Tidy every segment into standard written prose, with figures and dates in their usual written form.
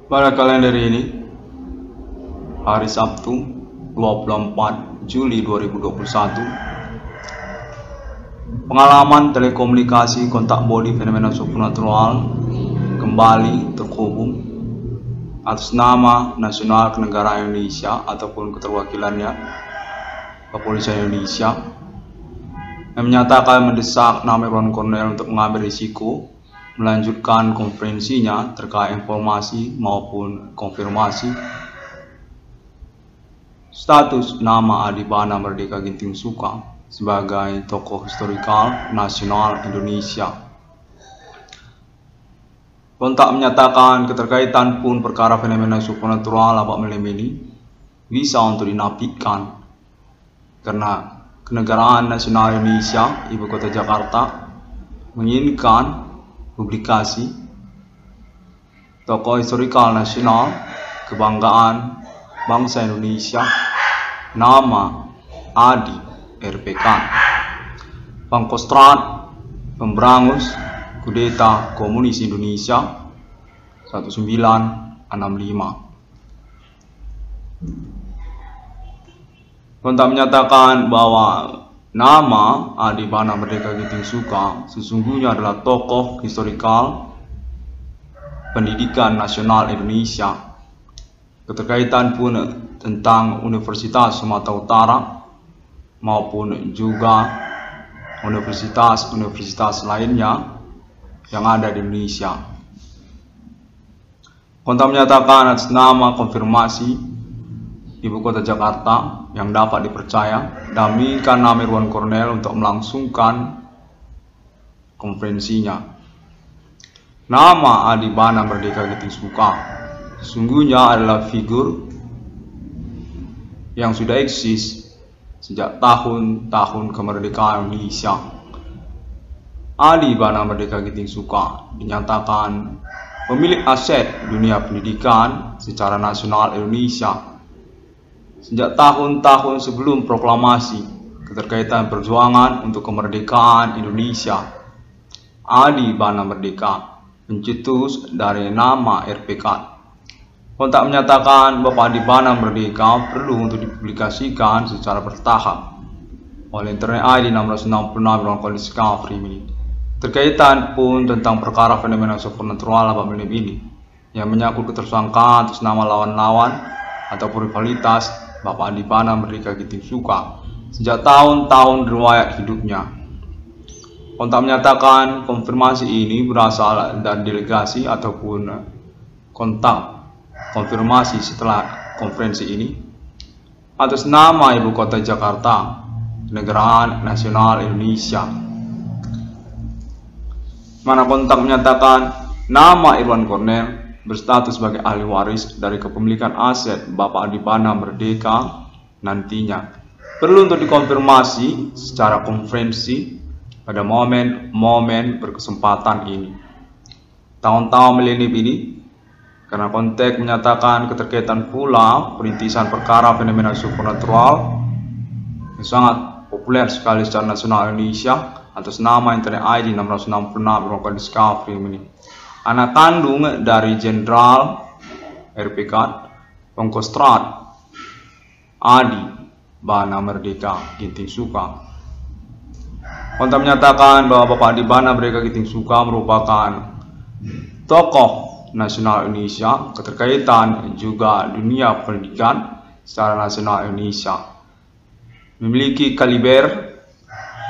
Pada kalender ini, hari Sabtu 24 Juli 2021, pengalaman telekomunikasi kontak body fenomena supernatural kembali terhubung atas nama Nasional Kenegaraan Indonesia ataupun keterwakilannya Kepolisian Indonesia yang menyatakan mendesak nama Irwan Cornel untuk mengambil risiko melanjutkan konferensinya terkait informasi maupun konfirmasi status nama Adibana Merdeka Ginting Suka sebagai tokoh historikal nasional Indonesia. Kontak menyatakan keterkaitan pun perkara fenomena supernatural abad malam ini bisa untuk dinafikan karena Kenegaraan Nasional Indonesia Ibu Kota Jakarta menginginkan publikasi tokoh historikal nasional kebanggaan bangsa Indonesia nama Adi RPK Pangkostrat Pemberangus Kudeta Komunis Indonesia 1965. Kontak menyatakan bahwa nama Adibana Merdeka Ginting Suka sesungguhnya adalah tokoh historikal pendidikan nasional Indonesia. Keterkaitan pun tentang Universitas Sumatera Utara maupun juga universitas-universitas lainnya yang ada di Indonesia. Kontak menyatakan atas nama konfirmasi Ibu Kota Jakarta yang dapat dipercaya dan menginginkan nama Irwan Cornel untuk melangsungkan konferensinya. Nama Adibana Merdeka Ginting Suka sesungguhnya adalah figur yang sudah eksis sejak tahun-tahun kemerdekaan Indonesia. Adibana Merdeka Ginting Suka dinyatakan pemilik aset dunia pendidikan secara nasional Indonesia sejak tahun-tahun sebelum proklamasi keterkaitan perjuangan untuk kemerdekaan Indonesia. Adibana Merdeka pencetus dari nama RPK. Kontak menyatakan bahwa Adibana Merdeka perlu untuk dipublikasikan secara bertahap oleh Internet ID 666 melakukan discovery ini. Terkaitan pun tentang perkara fenomena supernatural abad malam ini yang menyangkut ketersangkaan atas nama lawan-lawan ataupun rivalitas Bapak Adibana Merdeka Ginting Suka sejak tahun-tahun riwayat hidupnya. Kontak menyatakan konfirmasi ini berasal dari delegasi ataupun kontak konfirmasi setelah konferensi ini atas nama Ibu Kota Jakarta, Kenegaraan Nasional Indonesia. Mana kontak menyatakan nama Irwan Cornel berstatus sebagai ahli waris dari kepemilikan aset Bapak Adibana Merdeka nantinya. Perlu untuk dikonfirmasi secara konferensi pada momen-momen berkesempatan ini. Tahun-tahun milenum ini, karena konteks menyatakan keterkaitan pula perintisan perkara fenomena supernatural yang sangat populer sekali secara nasional Indonesia atas nama Internet ID 666 melakukan discovery ini. Anak kandung dari Jenderal RPK Pangkostrat Adibana Merdeka Ginting Suka. Kontak menyatakan bahwa Bapak Adibana Merdeka Ginting Suka merupakan tokoh nasional Indonesia, keterkaitan juga dunia pendidikan secara nasional Indonesia. Memiliki kaliber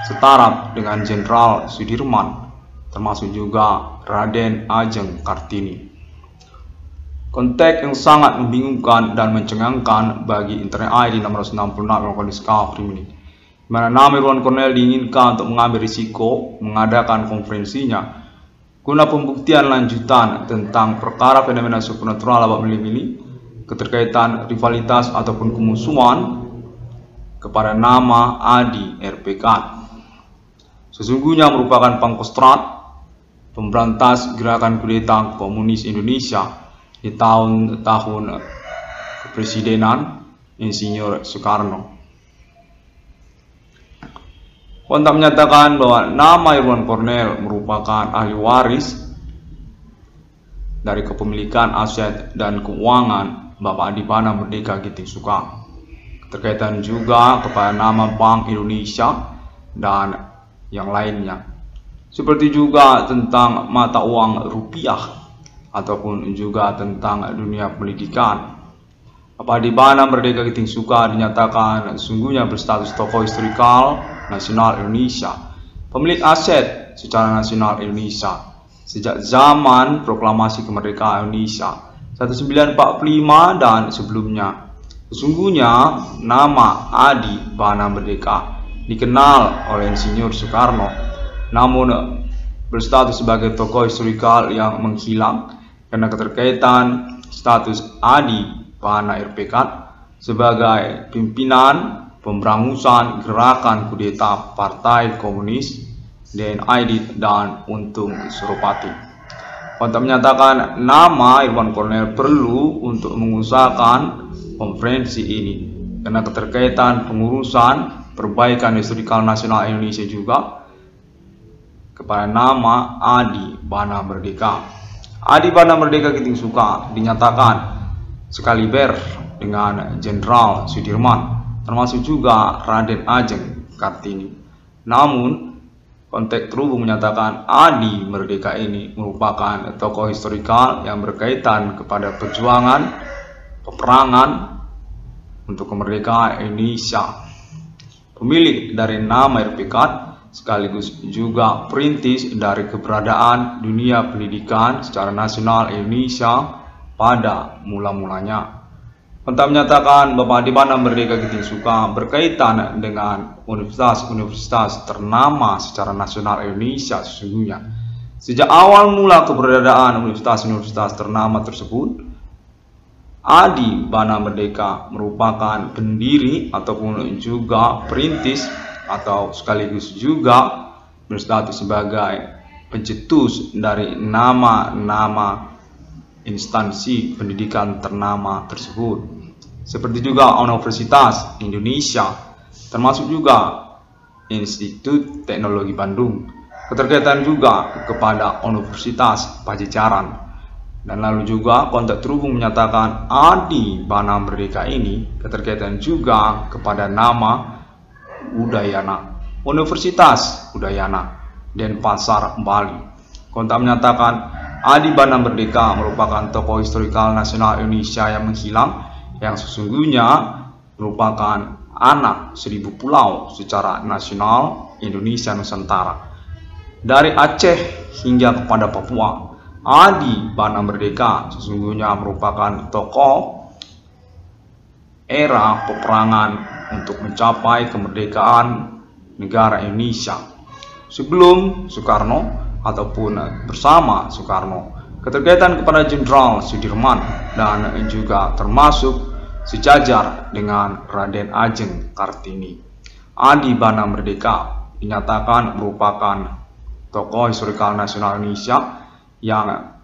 setara dengan Jenderal Sudirman, termasuk juga Raden Ajeng Kartini. Konteks yang sangat membingungkan dan mencengangkan bagi Internet ID 666 melakukan discovery ini, mana nama Irwan Cornel diinginkan untuk mengambil risiko mengadakan konferensinya guna pembuktian lanjutan tentang perkara fenomena supernatural abad malam ini, keterkaitan rivalitas ataupun kemusuhan kepada nama Adi RPK. Sesungguhnya merupakan Pangkostrat pemberantas gerakan kudeta komunis Indonesia di tahun-tahun kepresidenan Insinyur Soekarno. Kontak menyatakan bahwa nama Irwan Cornel merupakan ahli waris dari kepemilikan aset dan keuangan Bapak Adipana Merdeka Giting Suka. Keterkaitan juga kepada nama Bank Indonesia dan yang lainnya. Seperti juga tentang mata uang rupiah ataupun juga tentang dunia pendidikan. Bapak Adipana Merdeka Giting Suka dinyatakan sesungguhnya berstatus tokoh historikal nasional Indonesia, pemilik aset secara nasional Indonesia sejak zaman proklamasi kemerdekaan Indonesia 1945 dan sebelumnya. Sesungguhnya nama Adi Bana Merdeka dikenal oleh Insinyur Soekarno, namun berstatus sebagai tokoh historikal yang menghilang karena keterkaitan status Adi Bana RPK sebagai pimpinan pemberangusan gerakan kudeta Partai Komunis DNID dan Untung Suropati. Kontak menyatakan nama Irwan Cornel perlu untuk mengusahakan konferensi ini karena keterkaitan pengurusan perbaikan historikal nasional Indonesia juga kepada nama Adi Bana Merdeka. Adi Bana Merdeka Giting Suka dinyatakan sekaliber dengan Jenderal Sudirman, termasuk juga Raden Ajeng Kartini. Namun konteks terhubung menyatakan Adi Merdeka ini merupakan tokoh historikal yang berkaitan kepada perjuangan peperangan untuk kemerdekaan Indonesia. Pemilik dari nama RPK sekaligus juga perintis dari keberadaan dunia pendidikan secara nasional Indonesia pada mula-mulanya. Kontak menyatakan Bapak Adipana Merdeka Giting Suka berkaitan dengan universitas-universitas ternama secara nasional Indonesia sesungguhnya. Sejak awal mula keberadaan universitas-universitas ternama tersebut, Adi Bana Merdeka merupakan pendiri ataupun juga perintis atau sekaligus juga berstatus sebagai pencetus dari nama-nama instansi pendidikan ternama tersebut, seperti juga Universitas Indonesia, termasuk juga Institut Teknologi Bandung, keterkaitan juga kepada Universitas Pajajaran. Dan lalu juga kontak terhubung menyatakan Adi Bana Merdeka ini keterkaitan juga kepada nama Udayana, Universitas Udayana, Denpasar, Bali. Kontak menyatakan Adi Bana Merdeka merupakan tokoh historikal nasional Indonesia yang menghilang, yang sesungguhnya merupakan anak 1000 pulau secara nasional Indonesia Nusantara. Dari Aceh hingga kepada Papua, Adi Bana Merdeka sesungguhnya merupakan tokoh era peperangan untuk mencapai kemerdekaan negara Indonesia. Sebelum Soekarno ataupun bersama Soekarno, keterkaitan kepada Jenderal Sudirman dan juga termasuk sejajar dengan Raden Ajeng Kartini. Adi Bana Merdeka dinyatakan merupakan tokoh historikal nasional Indonesia yang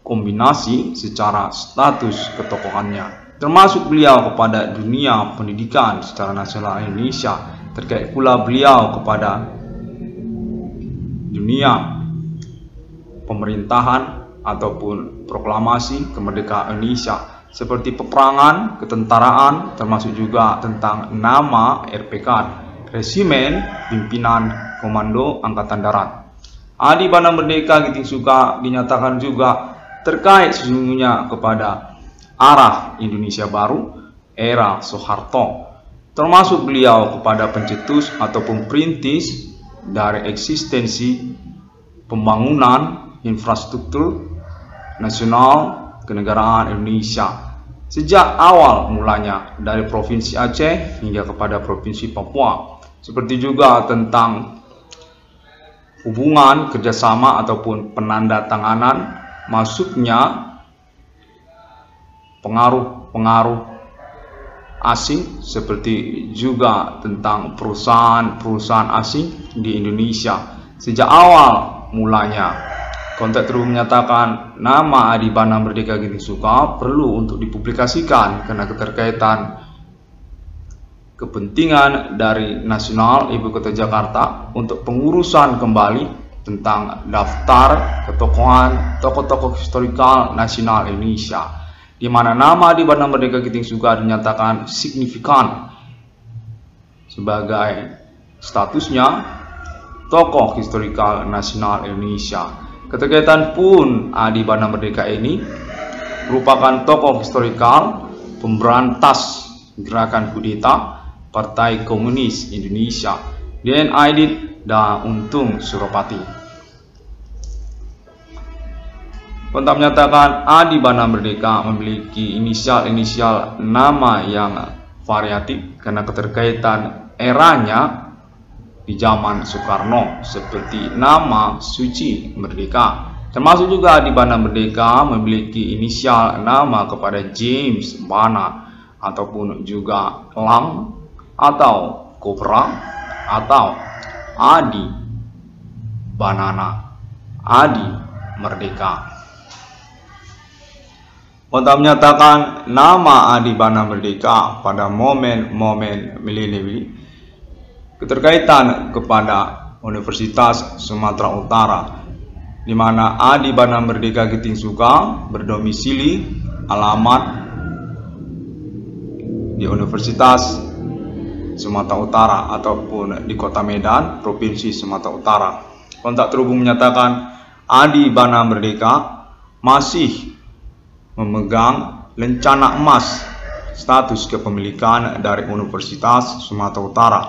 kombinasi secara status ketokohannya, termasuk beliau kepada dunia pendidikan secara nasional Indonesia, terkait pula beliau kepada dunia pemerintahan ataupun proklamasi kemerdekaan Indonesia seperti peperangan, ketentaraan, termasuk juga tentang nama RPK, Resimen Pimpinan Komando Angkatan Darat. Adi Bana Merdeka Giting Suka dinyatakan juga terkait sesungguhnya kepada arah Indonesia baru era Soeharto, termasuk beliau kepada pencetus ataupun perintis dari eksistensi pembangunan infrastruktur nasional kenegaraan Indonesia sejak awal mulanya dari Provinsi Aceh hingga kepada Provinsi Papua, seperti juga tentang hubungan kerjasama ataupun penandatanganan masuknya pengaruh asing, seperti juga tentang perusahaan-perusahaan asing di Indonesia sejak awal mulanya. Kontak terhubung menyatakan nama Adi Bana Merdeka Giting Suka perlu untuk dipublikasikan karena keterkaitan kepentingan dari nasional Ibu Kota Jakarta untuk pengurusan kembali tentang daftar ketokohan tokoh-tokoh historikal nasional Indonesia, di mana nama Adi Bana Merdeka Giting Suka dinyatakan signifikan sebagai statusnya tokoh historikal nasional Indonesia. Keterkaitan pun Adi Bana Merdeka ini merupakan tokoh historikal pemberantas gerakan kudeta Partai Komunis Indonesia DNID dan Untung Suropati. Kontak menyatakan Adi Bana Merdeka memiliki inisial-inisial nama yang variatif karena keterkaitan eranya di zaman Soekarno, seperti nama Suci Merdeka. Termasuk juga Adi Bana Merdeka memiliki inisial nama kepada James Bana ataupun juga Lang atau Kopra atau Adi Banana, Adi Merdeka. Kontak menyatakan nama Adi Bana Merdeka pada momen-momen milenium keterkaitan kepada Universitas Sumatera Utara, di mana Adi Bana Merdeka Giting Suka berdomisili alamat di Universitas Sumatera Utara ataupun di Kota Medan, Provinsi Sumatera Utara. Kontak terhubung menyatakan Adi Bana Merdeka masih memegang lencana emas status kepemilikan dari Universitas Sumatera Utara,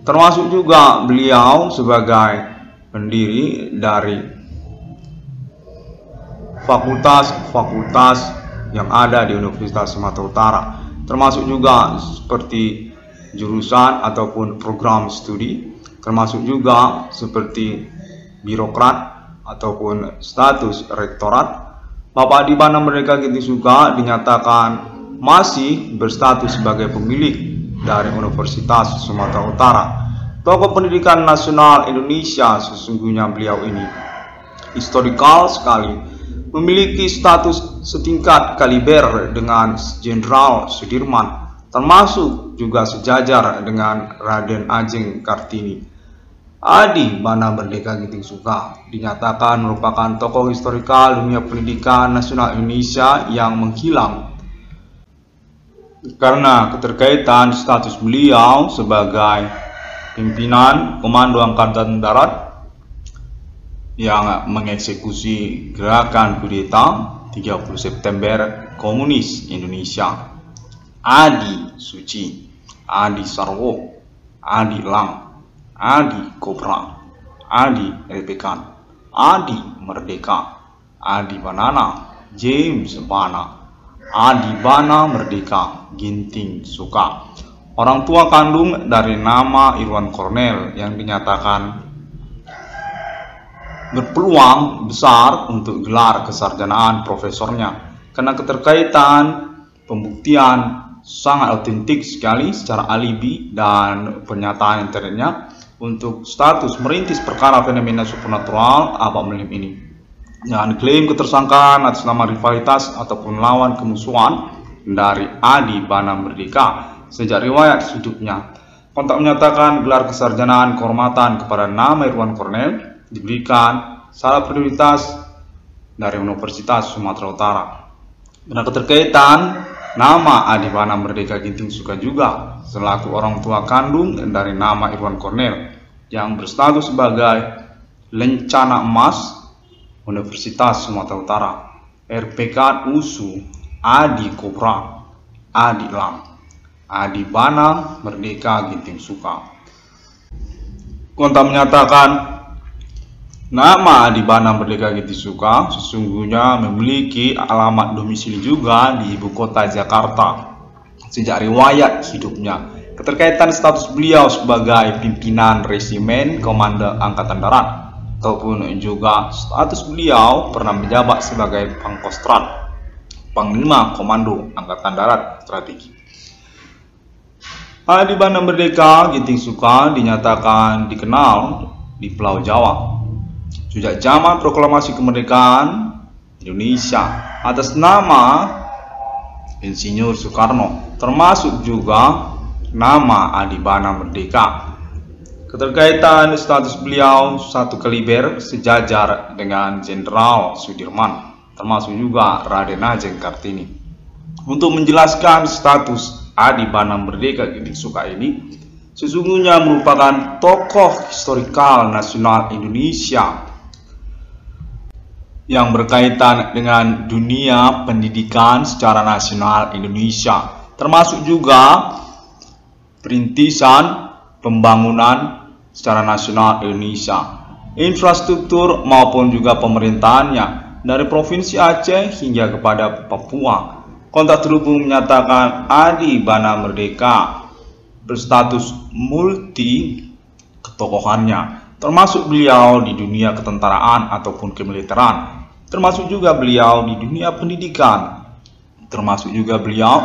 termasuk juga beliau sebagai pendiri dari fakultas-fakultas yang ada di Universitas Sumatera Utara, termasuk juga seperti jurusan ataupun program studi, termasuk juga seperti birokrat ataupun status rektorat. Bapak Adi Bana Merdeka Giting Suka dinyatakan masih berstatus sebagai pemilik dari Universitas Sumatera Utara. Tokoh pendidikan nasional Indonesia sesungguhnya beliau ini historikal sekali, memiliki status setingkat kaliber dengan Jenderal Sudirman, termasuk juga sejajar dengan Raden Ajeng Kartini. Adi Bana Merdeka Giting Suka dinyatakan merupakan tokoh historikal dunia pendidikan nasional Indonesia yang menghilang karena keterkaitan status beliau sebagai pimpinan Komando Angkatan Darat yang mengeksekusi gerakan kudeta 30 September Komunis Indonesia. Adi Suci, Adi Sarwo, Adi Lang, Adi Kopra, Adi Repekan, Adi Merdeka, Adi Banana, James Bana, Adi Bana Merdeka Giting Suka. Orang tua kandung dari nama Irwan Cornel yang dinyatakan berpeluang besar untuk gelar kesarjanaan profesornya karena keterkaitan pembuktian sangat otentik sekali secara alibi dan pernyataan internetnya untuk status merintis perkara fenomena supernatural apa melim ini, dan klaim ketersangkaan atas nama rivalitas ataupun lawan kemusuhan dari Adi Bana Merdeka sejak riwayat hidupnya. Kontak menyatakan gelar kesarjanaan kehormatan kepada nama Irwan Cornel diberikan secara prioritas dari Universitas Sumatera Utara. Karena keterkaitan nama Adi Bana Merdeka Giting Suka juga selaku orang tua kandung dari nama Irwan Cornel yang berstatus sebagai lencana emas Universitas Sumatera Utara, RPK USU, Adi Kopra, Adi Lang, Adi Bana Merdeka Giting Suka. Kontak menyatakan nama Adi Bana Merdeka Giting Suka sesungguhnya memiliki alamat domisili juga di ibu kota Jakarta sejak riwayat hidupnya. Keterkaitan status beliau sebagai pimpinan resimen Komando Angkatan Darat ataupun juga status beliau pernah menjabat sebagai Pangkostrat, Panglima Komando Angkatan Darat Strategi. Adi Bana Merdeka Giting Suka dinyatakan dikenal di Pulau Jawa sejak zaman proklamasi kemerdekaan Indonesia atas nama Insinyur Soekarno, termasuk juga nama Adi Bana Merdeka. Keterkaitan status beliau satu kaliber sejajar dengan Jenderal Sudirman, termasuk juga Raden Ajeng Kartini. Untuk menjelaskan status Adi Bana Merdeka Giting Soeka ini, sesungguhnya merupakan tokoh historikal nasional Indonesia yang berkaitan dengan dunia pendidikan secara nasional Indonesia, termasuk juga perintisan pembangunan secara nasional Indonesia, infrastruktur maupun juga pemerintahannya dari Provinsi Aceh hingga kepada Papua. Kontak terhubung menyatakan Adi Bana Merdeka berstatus multi ketokohannya, termasuk beliau di dunia ketentaraan ataupun kemiliteran, termasuk juga beliau di dunia pendidikan, termasuk juga beliau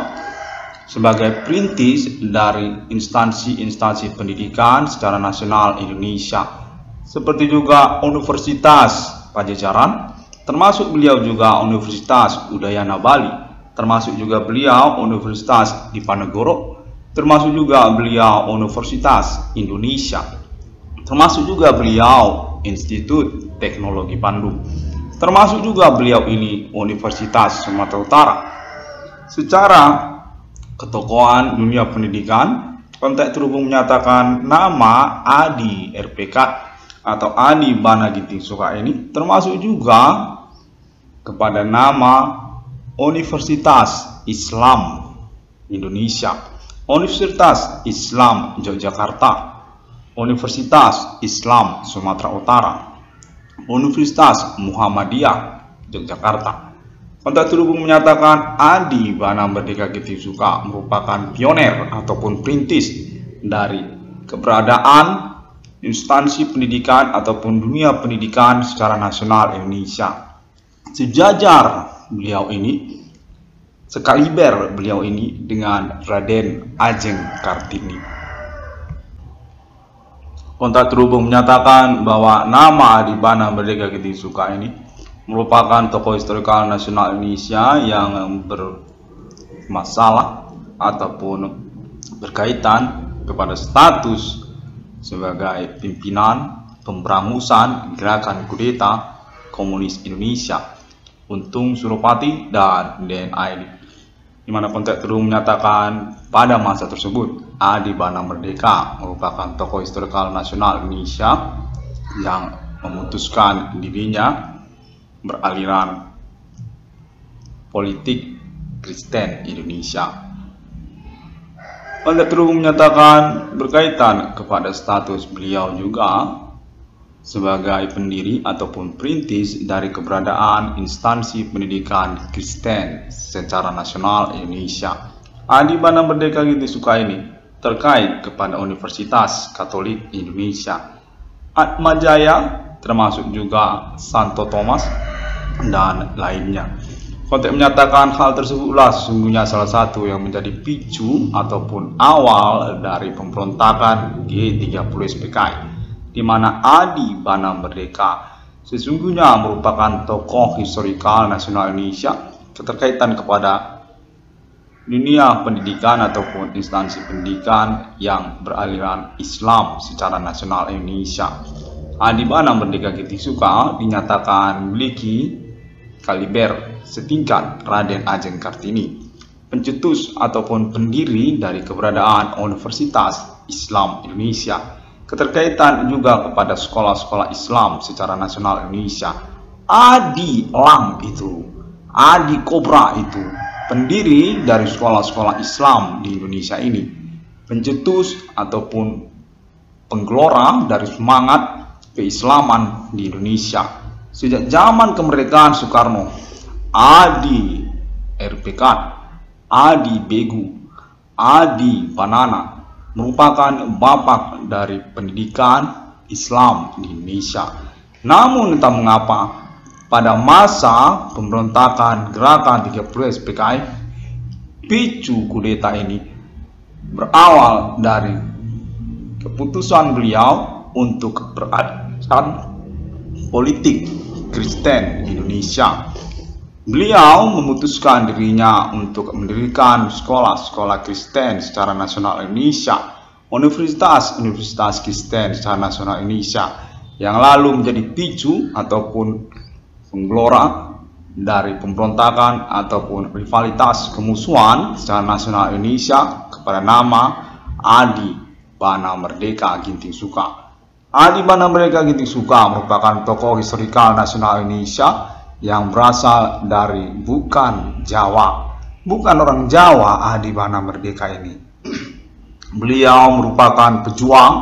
sebagai perintis dari instansi-instansi pendidikan secara nasional Indonesia, seperti juga Universitas Pajajaran, termasuk beliau juga Universitas Udayana Bali, termasuk juga beliau Universitas Diponegoro, termasuk juga beliau Universitas Indonesia, termasuk juga beliau Institut Teknologi Bandung, termasuk juga beliau ini Universitas Sumatera Utara. Secara ketokohan dunia pendidikan, kontak terhubung menyatakan nama Adi RPK atau Adi Bana Giting Soeka ini termasuk juga kepada nama Universitas Islam Indonesia, Universitas Islam Yogyakarta, Universitas Islam Sumatera Utara, Universitas Muhammadiyah Yogyakarta. Kontak terhubung menyatakan Adi Bana Merdeka Giting Soeka merupakan pioner ataupun perintis dari keberadaan instansi pendidikan ataupun dunia pendidikan secara nasional Indonesia. Sejajar beliau ini, sekaliber beliau ini dengan Raden Ajeng Kartini. Kontak terhubung menyatakan bahwa nama Adi Bana Merdeka Giting Soeka ini merupakan tokoh historikal nasional Indonesia yang bermasalah ataupun berkaitan kepada status sebagai pimpinan pemberangusan gerakan kudeta komunis Indonesia, Untung Suropati dan DNA ini, di mana kontak terhubung menyatakan pada masa tersebut Adi Bana Merdeka merupakan tokoh historikal nasional Indonesia yang memutuskan dirinya beraliran politik Kristen Indonesia. Kontak terhubung menyatakan berkaitan kepada status beliau juga sebagai pendiri ataupun perintis dari keberadaan instansi pendidikan Kristen secara nasional Indonesia. Adi Bana Merdeka Giting Soeka ini terkait kepada Universitas Katolik Indonesia, Atmajaya, termasuk juga Santo Thomas dan lainnya. Kontak menyatakan hal tersebutlah sesungguhnya salah satu yang menjadi picu ataupun awal dari pemberontakan G30 SPKI, di mana Adi Bana Merdeka sesungguhnya merupakan tokoh historikal nasional Indonesia keterkaitan kepada dunia pendidikan ataupun instansi pendidikan yang beraliran Islam secara nasional Indonesia. Adi Bana Merdeka Giting Soeka dinyatakan memiliki kaliber setingkat Raden Ajeng Kartini, pencetus ataupun pendiri dari keberadaan Universitas Islam Indonesia, keterkaitan juga kepada sekolah-sekolah Islam secara nasional Indonesia. Adi Lang itu, Adi Kobra itu, pendiri dari sekolah-sekolah Islam di Indonesia ini, pencetus ataupun penggelora dari semangat keislaman di Indonesia sejak zaman kemerdekaan Soekarno. Adi RPK, Adi Begu, Adi Banana merupakan bapak dari pendidikan Islam di Indonesia. Namun entah mengapa pada masa pemberontakan gerakan 30 SPKI, picu kudeta ini berawal dari keputusan beliau untuk beraliran politik Kristen Indonesia. Beliau memutuskan dirinya untuk mendirikan sekolah-sekolah Kristen secara nasional Indonesia universitas Kristen secara nasional Indonesia yang lalu menjadi picu ataupun penggelora dari pemberontakan ataupun rivalitas kemusuhan secara nasional Indonesia kepada nama Adi Bana Merdeka Ginting Suka. Adi Bana Merdeka Ginting Suka merupakan tokoh historikal nasional Indonesia yang berasal dari bukan Jawa. Bukan orang Jawa Adi Bana Merdeka ini. Beliau merupakan pejuang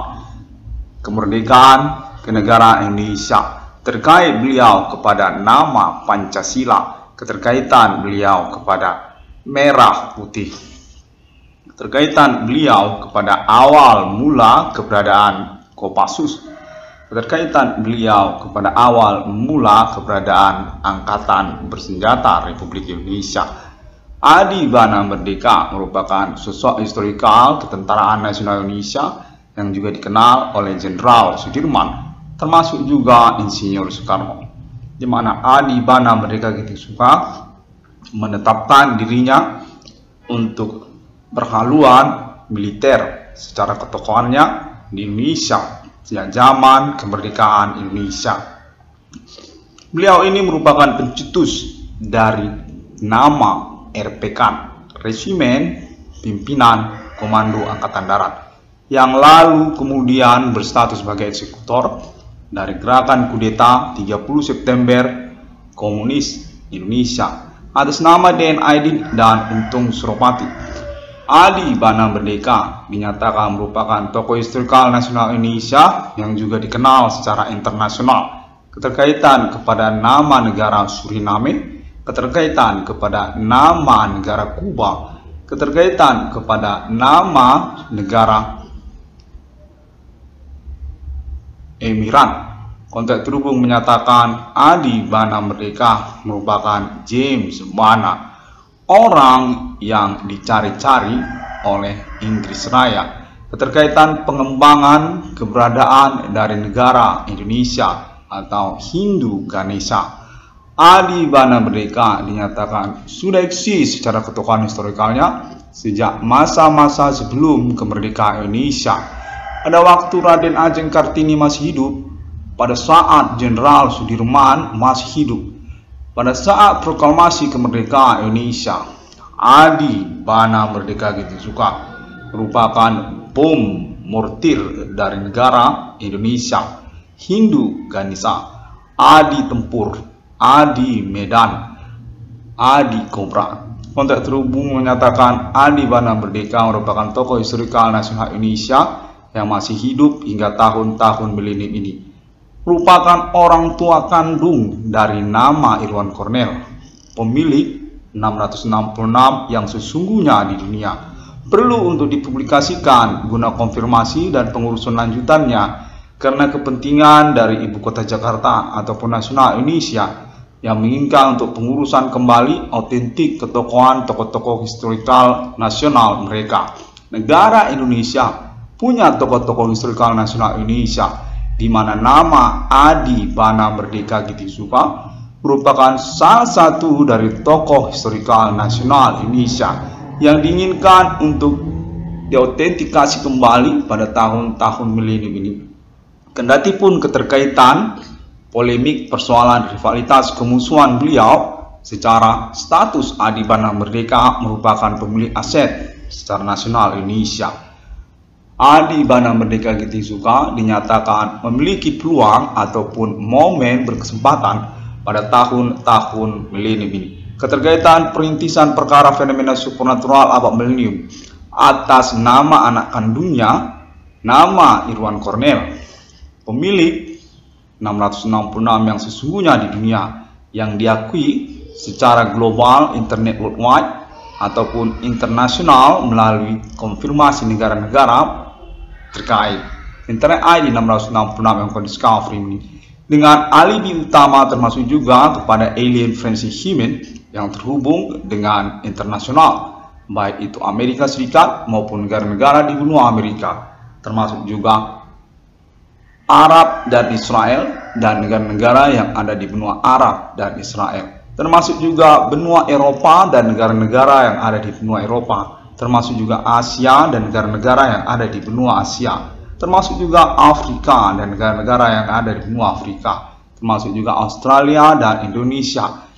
kemerdekaan kenegaraan Indonesia. Terkait beliau kepada nama Pancasila, keterkaitan beliau kepada merah putih, keterkaitan beliau kepada awal mula keberadaan Kopassus, keterkaitan beliau kepada awal mula keberadaan Angkatan Bersenjata Republik Indonesia. Adi Bana Merdeka merupakan sosok historikal ketentaraan nasional Indonesia yang juga dikenal oleh Jenderal Sudirman, termasuk juga Insinyur Soekarno, di mana Adi Bana Merdeka Ginting Suka menetapkan dirinya untuk berhaluan militer secara ketokohannya di Indonesia sejak zaman kemerdekaan Indonesia. Beliau ini merupakan pencetus dari nama RPK, Resimen Pimpinan Komando Angkatan Darat, yang lalu kemudian berstatus sebagai eksekutor dari gerakan kudeta 30 September Komunis Indonesia atas nama DN Aidit dan Untung Suropati. Adi Bana Merdeka dinyatakan merupakan tokoh historikal nasional Indonesia yang juga dikenal secara internasional. Keterkaitan kepada nama negara Suriname, keterkaitan kepada nama negara Kuba, keterkaitan kepada nama negara Emirat. Kontak terhubung menyatakan Adi Bana Merdeka merupakan James Bana, orang yang dicari-cari oleh Inggris Raya. Keterkaitan pengembangan keberadaan dari negara Indonesia atau Hindu Ganesha. Adi Bana Merdeka dinyatakan sudah eksis secara ketokohan historikalnya sejak masa-masa sebelum kemerdekaan Indonesia. Pada waktu Raden Ajeng Kartini masih hidup, pada saat Jenderal Sudirman masih hidup, pada saat proklamasi kemerdekaan Indonesia, Adi Bana Merdeka Ginting Suka merupakan bom mortir dari negara Indonesia, Hindu Ganesha, Adi Tempur, Adi Medan, Adi Kobra. Kontak terhubung menyatakan Adi Bana Merdeka merupakan tokoh historikal nasional Indonesia yang masih hidup hingga tahun-tahun milenium ini. Merupakan orang tua kandung dari nama Irwan Cornell, pemilik 666 yang sesungguhnya di dunia. Perlu untuk dipublikasikan guna konfirmasi dan pengurusan lanjutannya karena kepentingan dari Ibu Kota Jakarta ataupun nasional Indonesia yang menginginkan untuk pengurusan kembali otentik ketokohan tokoh-tokoh historikal nasional mereka. Negara Indonesia punya tokoh-tokoh historikal nasional Indonesia, di mana nama Adi Bana Merdeka Ginting Suka merupakan salah satu dari tokoh historikal nasional Indonesia yang diinginkan untuk diautentikasi kembali pada tahun-tahun milenium ini. Kendatipun keterkaitan polemik persoalan rivalitas kemusuhan beliau, secara status Adi Bana Merdeka merupakan pemilik aset secara nasional Indonesia. Adi Bana Merdeka Ginting Suka dinyatakan memiliki peluang ataupun momen berkesempatan pada tahun-tahun milenium ini. Keterkaitan perintisan perkara fenomena supernatural abad milenium atas nama anak kandungnya, nama Irwan Cornell, pemilik 666 yang sesungguhnya di dunia, yang diakui secara global, internet worldwide ataupun internasional melalui konfirmasi negara-negara terkait. Internet ID 666 yang discovery ini dengan alibi utama termasuk juga kepada alien forensic human yang terhubung dengan internasional, baik itu Amerika Serikat maupun negara-negara di benua Amerika, termasuk juga Arab dan Israel dan negara-negara yang ada di benua Arab dan Israel, termasuk juga benua Eropa dan negara-negara yang ada di benua Eropa termasuk juga Asia dan negara-negara yang ada di benua Asia, termasuk juga Afrika dan negara-negara yang ada di benua Afrika, termasuk juga Australia dan Indonesia.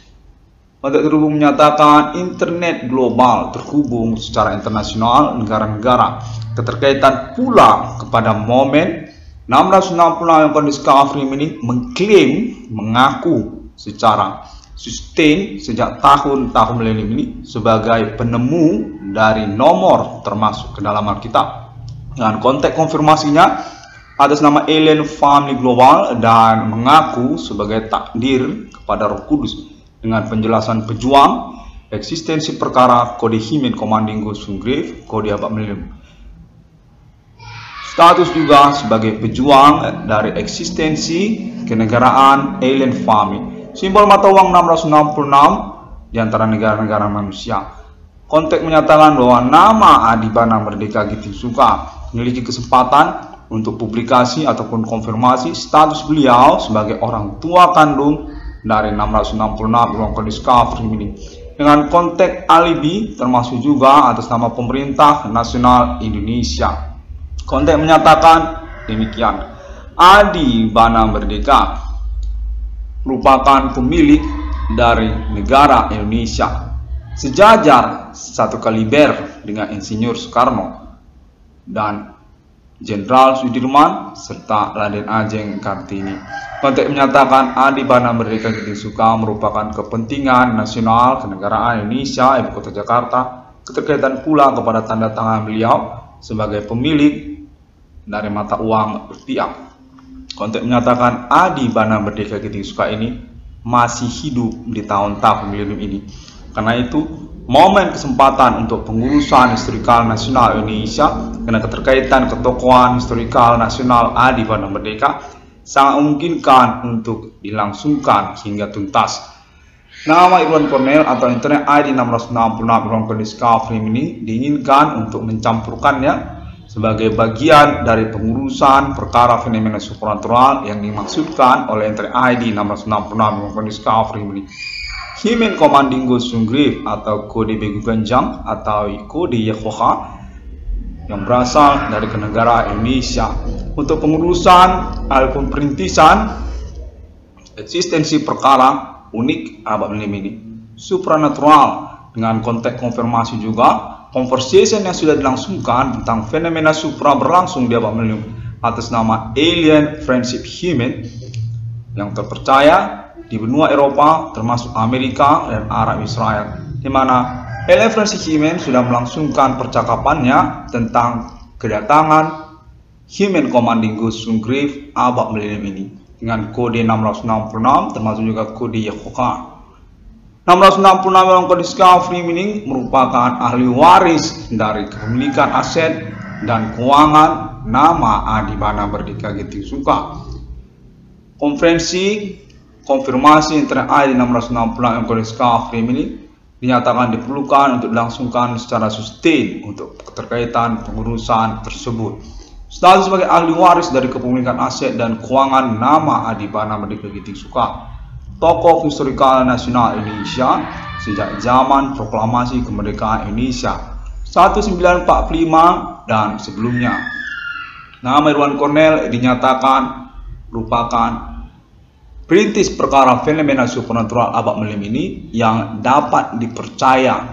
Konteks terhubung menyatakan internet global terhubung secara internasional negara-negara. Keterkaitan pula kepada momen 666 yang Discovery ini mengklaim, mengaku secara sustain sejak tahun-tahun milenium ini sebagai penemu dari nomor termasuk ke dalam Alkitab. Dengan konteks konfirmasinya atas nama Alien Family Global dan mengaku sebagai takdir kepada Roh Kudus dengan penjelasan pejuang, eksistensi perkara, kode Himen Commanding Ghost Grave, kode abad milenium. Status juga sebagai pejuang dari eksistensi kenegaraan Alien Family. Simbol mata uang 666 di antara negara-negara manusia. Konteks menyatakan bahwa nama Adibana Merdeka Giting Suka memiliki kesempatan untuk publikasi ataupun konfirmasi status beliau sebagai orang tua kandung dari 666 ruang Discovery ini. Dengan konteks alibi termasuk juga atas nama Pemerintah Nasional Indonesia. Konteks menyatakan demikian. Adibana Merdeka merupakan pemilik dari negara Indonesia, sejajar satu kaliber dengan Insinyur Soekarno dan Jenderal Sudirman serta Raden Ajeng Kartini. Konteks menyatakan Adibana Merdeka Giting Suka merupakan kepentingan nasional kenegaraan Indonesia, Ibu Kota Jakarta, keterkaitan pula kepada tanda tangan beliau sebagai pemilik dari mata uang rupiah. Konteks menyatakan Adibana Merdeka Giting Suka ini masih hidup di tahun-tahun milenium ini. Karena itu, momen kesempatan untuk pengurusan historikal nasional Indonesia karena keterkaitan ketokohan historikal nasional Adibana Merdeka sangat memungkinkan untuk dilangsungkan hingga tuntas. Nama Irwan Cornell atau Internet ID 666 Irwan Discovery ini diinginkan untuk mencampurkannya sebagai bagian dari pengurusan perkara fenomena supernatural yang dimaksudkan oleh Internet ID 666 Discovery ini. Himen Commanding Ghost Grave atau kode Begu Ganjang atau kode Yehovah yang berasal dari negara Indonesia untuk pengurusan ataupun perintisan eksistensi perkara unik abad milenium ini. Supranatural dengan konteks konfirmasi juga conversation yang sudah dilangsungkan tentang fenomena supra berlangsung di abad milenium atas nama Alien Friendship Himen yang terpercaya di benua Eropa termasuk Amerika dan Arab Israel, di mana Alien Friendship Himen sudah melangsungkan percakapannya tentang kedatangan Himen Commanding Ghost Grave abad milenium ini dengan kode 666 termasuk juga kode Yehovah. 666 yang Discovery ini merupakan ahli waris dari kepemilikan aset dan keuangan nama Adibana Merdeka Giting Suka. Konfirmasi Internet ID 666 yang Discovery ini dinyatakan diperlukan untuk dilangsungkan secara sustain untuk keterkaitan pengurusan tersebut. Status sebagai ahli waris dari kepemilikan aset dan keuangan nama Adibana Merdeka Giting Suka, tokoh historikal nasional Indonesia sejak zaman proklamasi kemerdekaan Indonesia 1945 dan sebelumnya. Nama Irwan Cornell dinyatakan merupakan perintis perkara fenomena supernatural abad milenium ini yang dapat dipercaya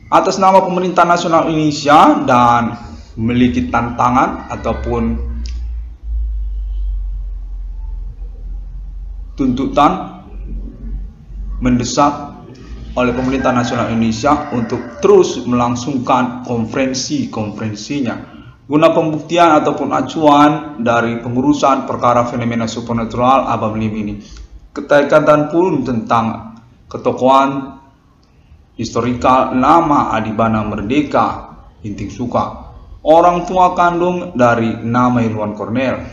atas nama Pemerintah Nasional Indonesia dan memiliki tantangan ataupun tuntutan mendesak oleh Pemerintah Nasional Indonesia untuk terus melangsungkan konferensinya guna pembuktian ataupun acuan dari pengurusan perkara fenomena supernatural abad milenium ini. Keterkaitan pun tentang ketokohan historikal nama Adibana Merdeka Giting Suka, orang tua kandung dari nama Irwan Cornell,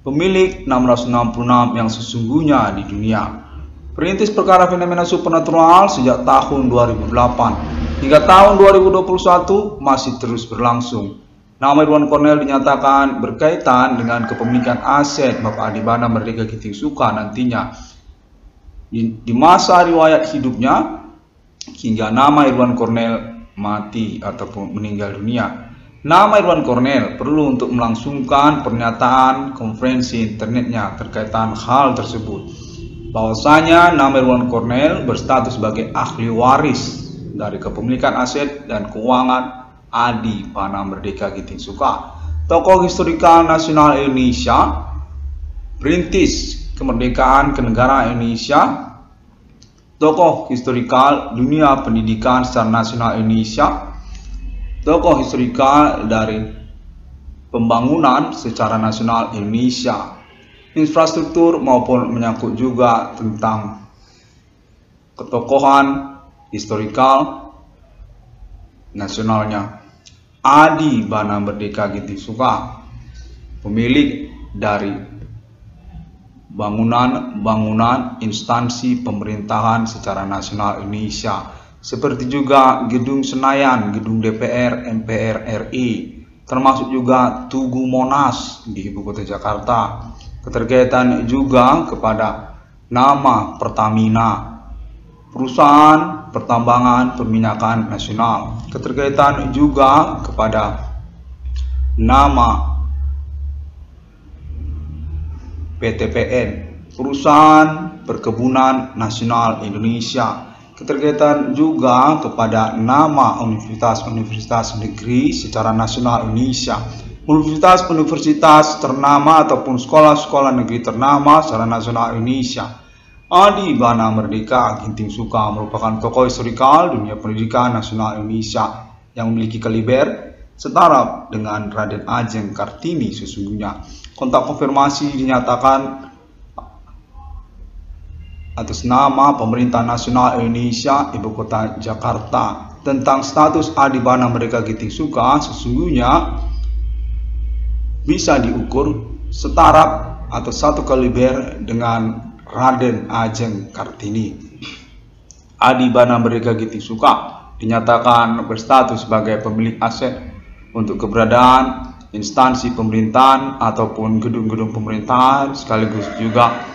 pemilik 666 yang sesungguhnya di dunia. Perintis perkara fenomena supernatural sejak tahun 2008 hingga tahun 2021 masih terus berlangsung. Nama Irwan Cornell dinyatakan berkaitan dengan kepemilikan aset Bapak Adibana Merdeka Giting Suka nantinya. Di masa riwayat hidupnya hingga nama Irwan Cornell mati ataupun meninggal dunia. Nama Irwan Cornell perlu untuk melangsungkan pernyataan konferensi internetnya terkaitan hal tersebut. Bahwasanya nama Irwan Cornell berstatus sebagai ahli waris dari kepemilikan aset dan keuangan Adi Bana Merdeka Ginting Soekarno, tokoh historikal nasional Indonesia, perintis kemerdekaan kenegaraan Indonesia, tokoh historikal dunia pendidikan secara nasional Indonesia, tokoh historikal dari pembangunan secara nasional Indonesia, infrastruktur maupun menyangkut juga tentang ketokohan historikal nasionalnya. Adi Bana Merdeka Ginting Soekarno, pemilik dari bangunan instansi pemerintahan secara nasional Indonesia, seperti juga Gedung Senayan, Gedung DPR, MPR RI, termasuk juga Tugu Monas di Ibu Kota Jakarta. Keterkaitan juga kepada nama Pertamina, perusahaan pertambangan perminyakan nasional. Keterkaitan juga kepada nama PTPN, Perusahaan Perkebunan Nasional Indonesia. Keterkaitan juga kepada nama universitas-universitas negeri secara nasional Indonesia, universitas-universitas ternama ataupun sekolah-sekolah negeri ternama secara nasional Indonesia. Adi Bana Merdeka Ginting Soekarno merupakan tokoh historikal dunia pendidikan nasional Indonesia yang memiliki kaliber setara dengan Raden Ajeng Kartini sesungguhnya. Kontak konfirmasi dinyatakan atas nama Pemerintah Nasional Indonesia Ibu Kota Jakarta tentang status Adi Bana Merdeka Ginting Soekarno sesungguhnya bisa diukur setara atau satu kaliber dengan Raden Ajeng Kartini. Adi Bana Merdeka Ginting Soekarno dinyatakan berstatus sebagai pemilik aset untuk keberadaan instansi pemerintahan ataupun gedung-gedung pemerintahan, sekaligus juga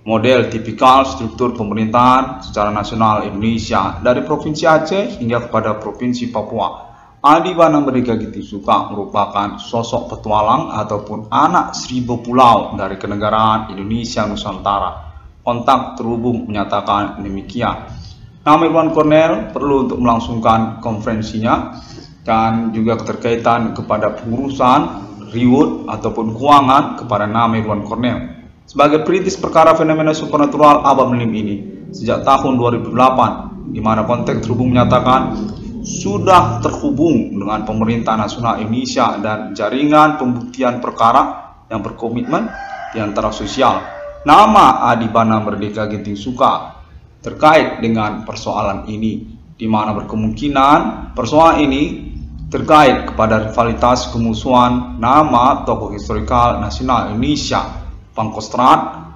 model tipikal struktur pemerintahan secara nasional Indonesia dari Provinsi Aceh hingga kepada Provinsi Papua. Adi Bana Merdeka Ginting Soekarno merupakan sosok petualang ataupun anak seribu pulau dari kenegaraan Indonesia Nusantara. Kontak terhubung menyatakan demikian. Nama Irwan Cornell perlu untuk melangsungkan konferensinya dan juga keterkaitan kepada pengurusan reward ataupun keuangan kepada nama Irwan Cornell sebagai perintis perkara fenomena supernatural abad milim ini sejak tahun 2008, di mana konteks terhubung menyatakan sudah terhubung dengan pemerintah nasional Indonesia dan jaringan pembuktian perkara yang berkomitmen di antara sosial. Nama Adi Bana Merdeka Ginting Soekarno terkait dengan persoalan ini, di mana berkemungkinan persoalan ini terkait kepada rivalitas kemusuhan nama tokoh historikal nasional Indonesia, Pangkostrat,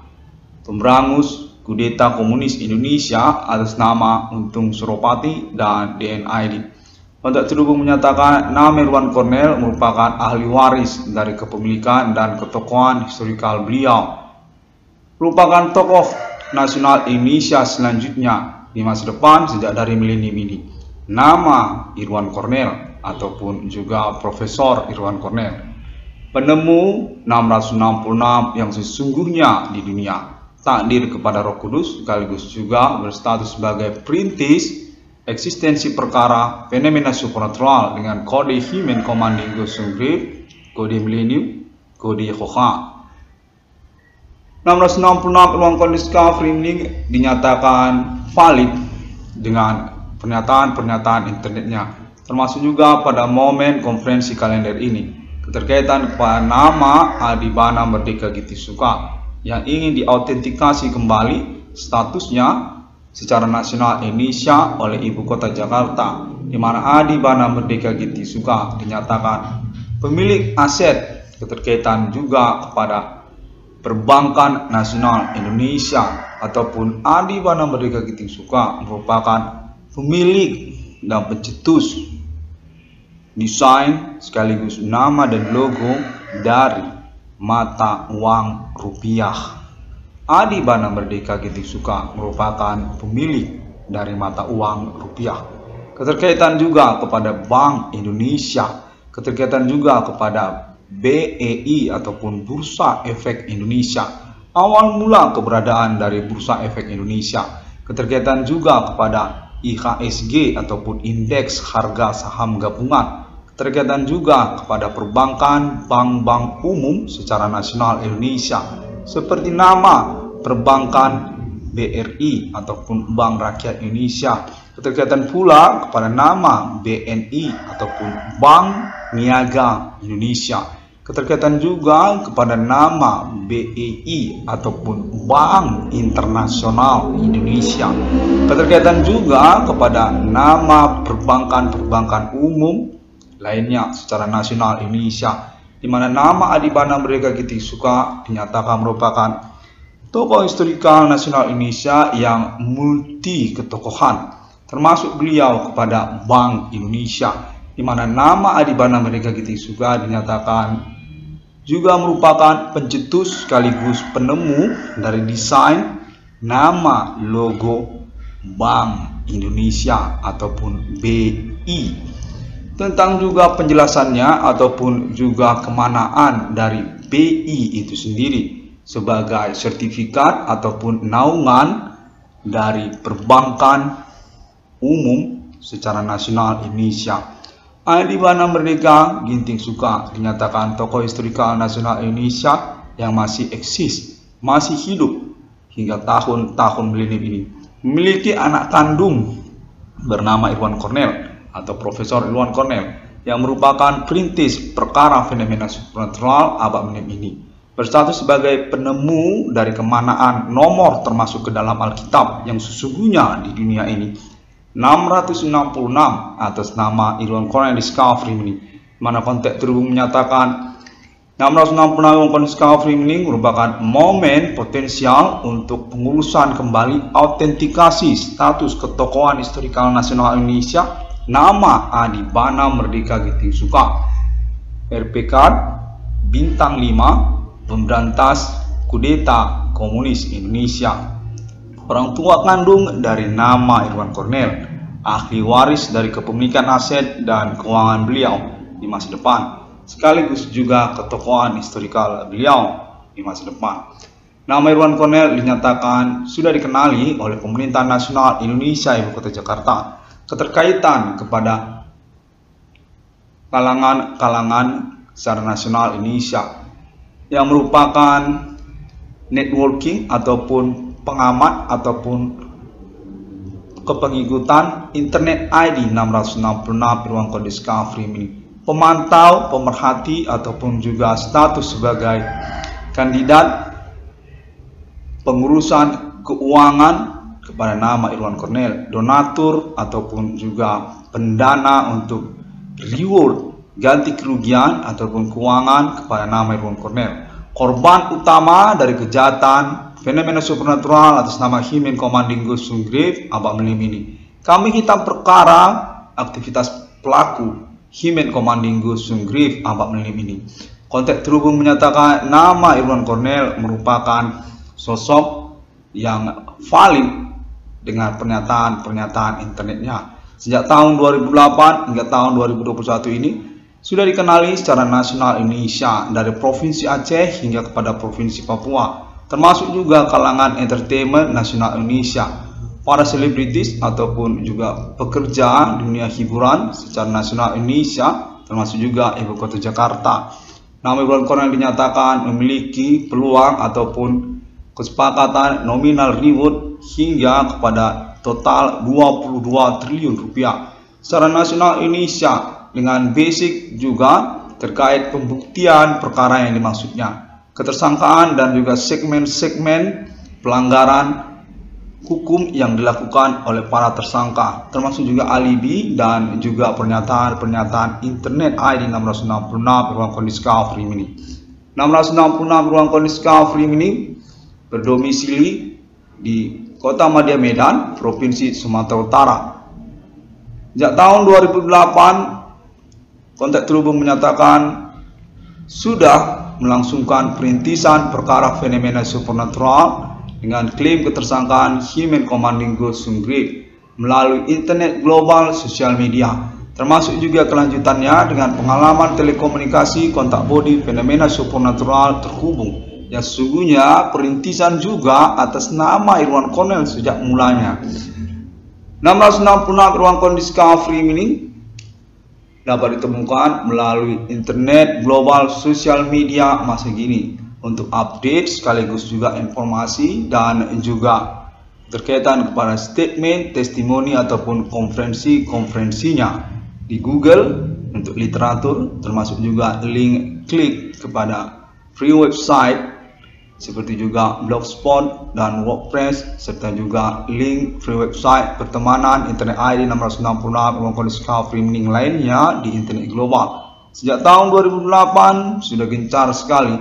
pemberangus kudeta komunis Indonesia atas nama Untung Suropati dan DNID. Kontak terhubung menyatakan nama Irwan Cornell merupakan ahli waris dari kepemilikan dan ketokohan historikal beliau, merupakan tokoh nasional Indonesia selanjutnya di masa depan sejak dari milenium ini. Nama Irwan Cornell ataupun juga Profesor Irwan Cornell, penemu 666 yang sesungguhnya di dunia, takdir kepada Roh Kudus, sekaligus juga berstatus sebagai perintis eksistensi perkara fenomena supernatural dengan kode Human Commanding Ghost Grave, kode Millennium, kode Yehovah. 666 Irwan Cornell Discovery ini dinyatakan valid dengan pernyataan-pernyataan internetnya, termasuk juga pada momen konferensi kalender ini. Keterkaitan kepada nama Adi Bana Merdeka Ginting Soekarno yang ingin diautentikasi kembali statusnya secara nasional Indonesia oleh Ibu Kota Jakarta, di mana Adi Bana Merdeka Ginting Soekarno dinyatakan pemilik aset. Keterkaitan juga kepada Perbankan Nasional Indonesia ataupun Adi Bana Merdeka Ginting Soekarno merupakan pemilik dan pencetus desain sekaligus nama dan logo dari mata uang rupiah. Adi Bana Merdeka Ginting Soekarno merupakan pemilik dari mata uang rupiah. keterkaitan juga kepada Bank Indonesia, keterkaitan juga kepada BEI ataupun Bursa Efek Indonesia, awal mula keberadaan dari Bursa Efek Indonesia, keterkaitan juga kepada IHSG ataupun Indeks Harga Saham Gabungan, keterkaitan juga kepada perbankan bank-bank umum secara nasional Indonesia, seperti nama perbankan BRI ataupun Bank Rakyat Indonesia, keterkaitan pula kepada nama BNI ataupun Bank Niaga Indonesia, keterkaitan juga kepada nama BEI ataupun Bank Internasional Indonesia, keterkaitan juga kepada nama perbankan-perbankan umum lainnya secara nasional Indonesia, di mana nama Adibana Merdeka Giting Soekarno dinyatakan merupakan tokoh historikal nasional Indonesia yang multi ketokohan, termasuk beliau kepada Bank Indonesia, di mana nama Adibana Merdeka Giting Soekarno dinyatakan juga merupakan pencetus sekaligus penemu dari desain nama logo Bank Indonesia ataupun BI. Tentang juga penjelasannya ataupun juga kemanaan dari BI itu sendiri sebagai sertifikat ataupun naungan dari perbankan umum secara nasional Indonesia. Adibana Merdeka Giting Soekarno dinyatakan tokoh historikal nasional Indonesia yang masih eksis, masih hidup hingga tahun-tahun milenium ini. Memiliki anak kandung bernama Irwan Cornell atau Profesor Irwan Cornell yang merupakan perintis perkara fenomena supernatural abad milenium ini, berstatus sebagai penemu dari kemanaan nomor termasuk ke dalam Alkitab yang sesungguhnya di dunia ini 666 atas nama Irwan Cornell Discovery ini, mana konteks terhubung menyatakan 666 Irwan Cornell Discovery ini merupakan momen potensial untuk pengurusan kembali autentikasi status ketokohan historikal nasional Indonesia nama Adibana Merdeka Giting Soekarno, RPK Bintang 5, Pemberantas Kudeta Komunis Indonesia, orang tua kandung dari nama Irwan Cornell, ahli waris dari kepemilikan aset dan keuangan beliau di masa depan, sekaligus juga ketokohan historikal beliau di masa depan. Nama Irwan Cornell dinyatakan sudah dikenali oleh pemerintah nasional Indonesia Ibu Kota Jakarta, keterkaitan kepada kalangan secara nasional Indonesia yang merupakan networking ataupun pengamat ataupun kepengikutan internet ID 666 Irwan Cornell Discovery ini, pemantau, pemerhati ataupun juga status sebagai kandidat pengurusan keuangan kepada nama Irwan Cornell, donatur ataupun juga pendana untuk reward ganti kerugian ataupun keuangan kepada nama Irwan Cornell, korban utama dari kejahatan fenomena supernatural atas nama Himen Komandingo Sunggrave abad milenium ini. Kami hitam perkara aktivitas pelaku Himen Komandingo Sunggrave abad milenium ini. Konteks terhubung menyatakan nama Irwan Cornell merupakan sosok yang valid dengan pernyataan-pernyataan internetnya. Sejak tahun 2008 hingga tahun 2021 ini sudah dikenali secara nasional Indonesia dari Provinsi Aceh hingga kepada Provinsi Papua, termasuk juga kalangan entertainment nasional Indonesia, para selebritis ataupun juga pekerja dunia hiburan secara nasional Indonesia, termasuk juga Ibu Kota Jakarta. Nama Irwan Cornell dinyatakan memiliki peluang ataupun kesepakatan nominal reward hingga kepada total 22 triliun rupiah secara nasional Indonesia, dengan basic juga terkait pembuktian perkara yang dimaksudnya, ketersangkaan dan juga segmen-segmen pelanggaran hukum yang dilakukan oleh para tersangka, termasuk juga alibi dan juga pernyataan-pernyataan internet ID 666 Irwan Cornell Discovery ini. 666 Irwan Cornell Discovery ini berdomisili di Kota Madya Medan, Provinsi Sumatera Utara. Sejak tahun 2008, konteks terhubung menyatakan sudah melangsungkan perintisan perkara fenomena supernatural dengan klaim ketersangkaan Himen Komandingo Sunggrave melalui internet global sosial media, termasuk juga kelanjutannya dengan pengalaman telekomunikasi kontak bodi fenomena supernatural terhubung yang sesungguhnya perintisan juga atas nama Irwan Cornell sejak mulanya. 666 Irwan Cornell Discovery Meaning dapat ditemukan melalui internet global sosial media masa kini untuk update sekaligus juga informasi dan juga berkaitan kepada statement, testimoni ataupun konferensinya di Google untuk literatur, termasuk juga link klik kepada free website seperti juga Blogspot dan WordPress, serta juga link free website pertemanan internet ID 666 Irwan Cornell Discovery Meaning lainnya di internet global. Sejak tahun 2008 sudah gencar sekali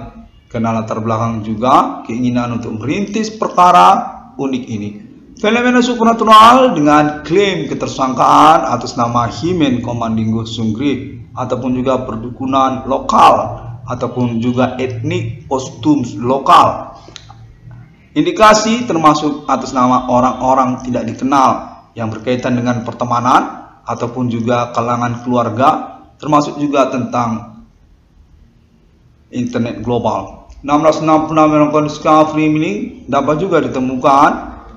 karena latar belakang juga keinginan untuk merintis perkara unik ini. Fenomena supernatural dengan klaim ketersangkaan atas nama Himen Komandingo Sunggrih ataupun juga perdukunan lokal ataupun juga etnik kostum lokal. Indikasi termasuk atas nama orang-orang tidak dikenal yang berkaitan dengan pertemanan ataupun juga kalangan keluarga, termasuk juga tentang internet global. 666 Irwan Cornell Discovery Meaning dapat juga ditemukan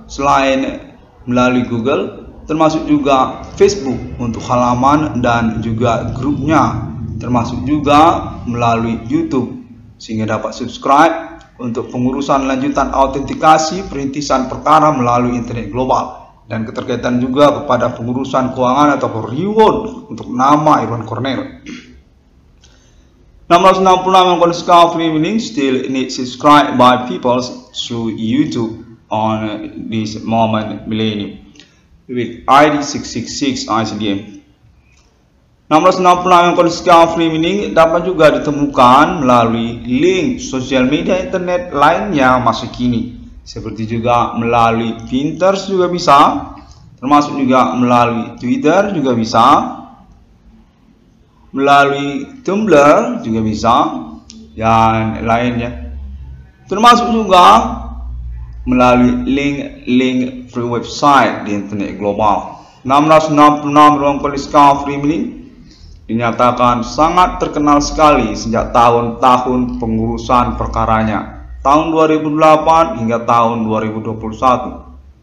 selain melalui Google, termasuk juga Facebook untuk halaman dan juga grupnya, termasuk juga melalui YouTube sehingga dapat subscribe untuk pengurusan lanjutan autentikasi perintisan perkara melalui internet global dan keterkaitan juga kepada pengurusan keuangan atau reward untuk nama Irwan Cornell. 666 Irwan Cornell Discovery Meaning still need subscribed by people through YouTube on this moment millennium with ID 666 ICDM. 666 Irwan Cornell Discovery Meaning dapat juga ditemukan melalui link sosial media internet lainnya masa kini, seperti juga melalui Pinterest juga bisa, termasuk juga melalui Twitter juga bisa, melalui Tumblr juga bisa, dan lainnya, termasuk juga melalui link free website di internet global. 666 Irwan Cornell Discovery Meaning dinyatakan sangat terkenal sekali sejak tahun-tahun pengurusan perkaranya, tahun 2008 hingga tahun 2021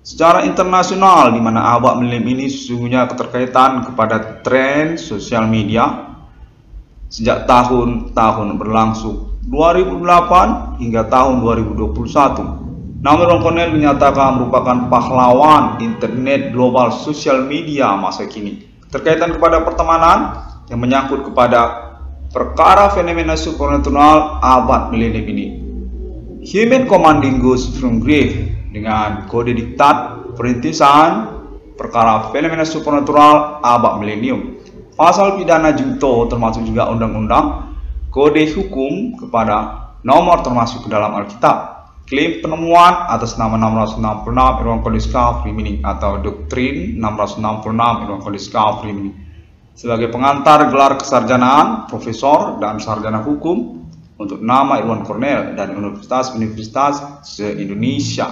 secara internasional, di mana abad milenium ini sesungguhnya keterkaitan kepada tren sosial media sejak tahun-tahun berlangsung 2008 hingga tahun 2021. Nama Irwan Cornell dinyatakan merupakan pahlawan internet global sosial media masa kini, terkaitan kepada pertemanan yang menyangkut kepada perkara fenomena supernatural abad milenium ini. Himen Komandingo Sunggrih dengan kode diktat perintisan perkara fenomena supernatural abad milenium, pasal pidana junto termasuk juga undang-undang kode hukum kepada nomor termasuk ke dalam Alkitab. Klaim penemuan atas nama 666 Irwan Cornell Discovery Meaning atau doktrin 666 Irwan Cornell Discovery Meaning sebagai pengantar gelar kesarjanaan, profesor, dan sarjana hukum untuk nama Irwan Cornell dan universitas-universitas se-Indonesia.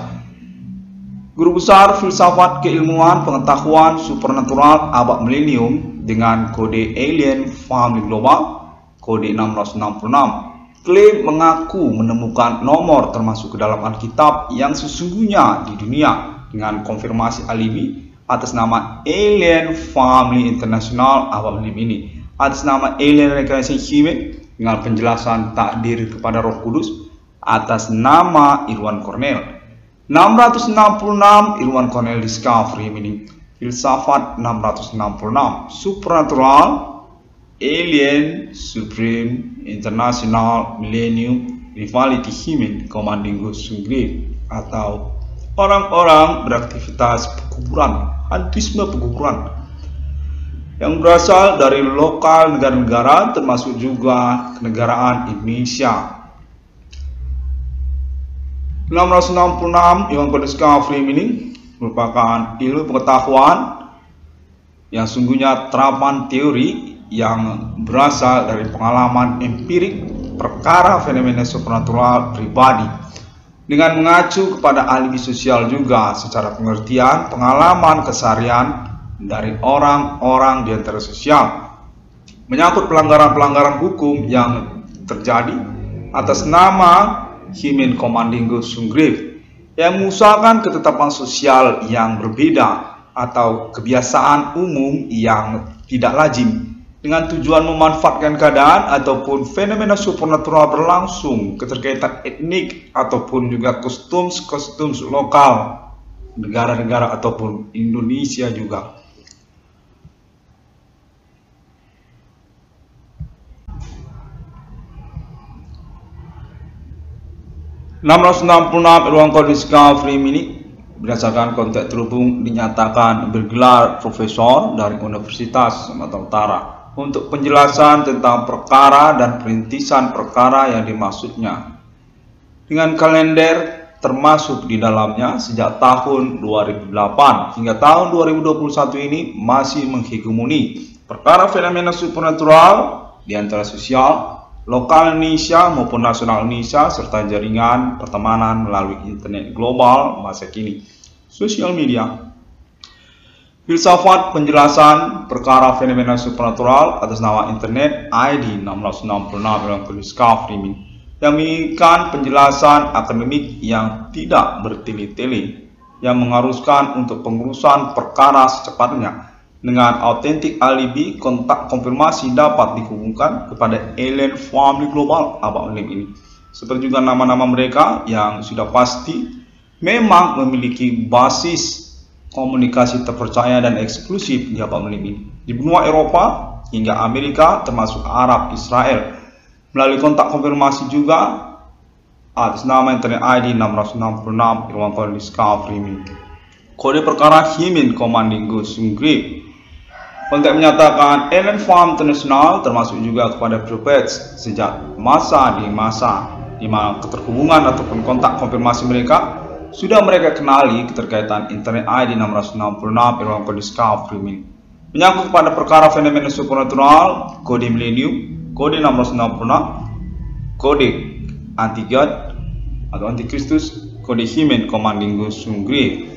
Guru besar filsafat keilmuan pengetahuan supernatural abad milenium dengan kode Alien Family Global, kode 666, klaim mengaku menemukan nomor termasuk ke dalam Alkitab yang sesungguhnya di dunia dengan konfirmasi alibi atas nama Alien Family International abad milenium ini, atas nama Alien Reincarnation Human dengan penjelasan takdir kepada Roh Kudus atas nama Irwan Cornell. 666 Irwan Cornell Discovery Meaning filsafat 666 supernatural Alien Supreme International Millennium Rivality Himen Komandingo Sunggrih atau orang-orang beraktivitas pekuburan, hantisme pekuburan yang berasal dari lokal negara-negara termasuk juga kenegaraan Indonesia. 666 Irwan Cornell Discovery Meaning merupakan ilmu pengetahuan yang sungguhnya terapan teori yang berasal dari pengalaman empirik perkara fenomena supernatural pribadi dengan mengacu kepada alibi sosial juga secara pengertian pengalaman keseharian dari orang-orang di antara sosial menyangkut pelanggaran-pelanggaran hukum yang terjadi atas nama Himen Komandingo Sunggrif yang mengusahakan ketetapan sosial yang berbeda atau kebiasaan umum yang tidak lazim dengan tujuan memanfaatkan keadaan ataupun fenomena supernatural berlangsung, keterkaitan etnik ataupun juga kostum lokal negara-negara ataupun Indonesia juga. Ruang Kodiska Frimini berdasarkan konteks terhubung dinyatakan bergelar profesor dari Universitas Sumatera Utara untuk penjelasan tentang perkara dan perintisan perkara yang dimaksudnya dengan kalender termasuk di dalamnya sejak tahun 2008 hingga tahun 2021 ini masih menghegemoni perkara fenomena supernatural di antara sosial lokal Indonesia maupun nasional Indonesia serta jaringan pertemanan melalui internet global masa kini, sosial media. Filsafat penjelasan perkara fenomena supernatural atas nama internet ID 1666 yang menginginkan penjelasan akademik yang tidak bertele-tele yang mengharuskan untuk pengurusan perkara secepatnya dengan autentik alibi kontak konfirmasi dapat dihubungkan kepada alien family global abad milim ini seperti juga nama-nama mereka yang sudah pasti memang memiliki basis komunikasi terpercaya dan eksklusif di abad milim ini di benua Eropa hingga Amerika termasuk Arab Israel melalui kontak konfirmasi juga atas nama internet ID 666 Ruang Kodiska Frimini. Kode perkara Himen Komandingo Sunggrif konteks menyatakan alien farm internasional termasuk juga kepada Propets sejak masa di mana keterhubungan ataupun kontak konfirmasi mereka sudah mereka kenali keterkaitan internet ID 666 Ruang Kodiska Frimini menyangkut pada perkara fenomena supernatural, kode milenium, kode 666, kode anti-God atau antikristus, kode Himen Komandingo Sunggrif.